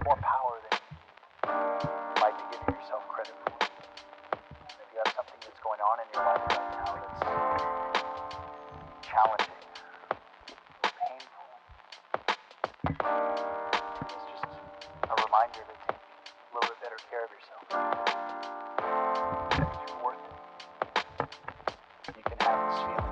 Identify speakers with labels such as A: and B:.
A: more power than you might be giving yourself credit for. If you have something that's going on in your life right now that's challenging, painful, it's just a reminder to take a little bit better care of yourself. Because you're worth it. You can have this feeling.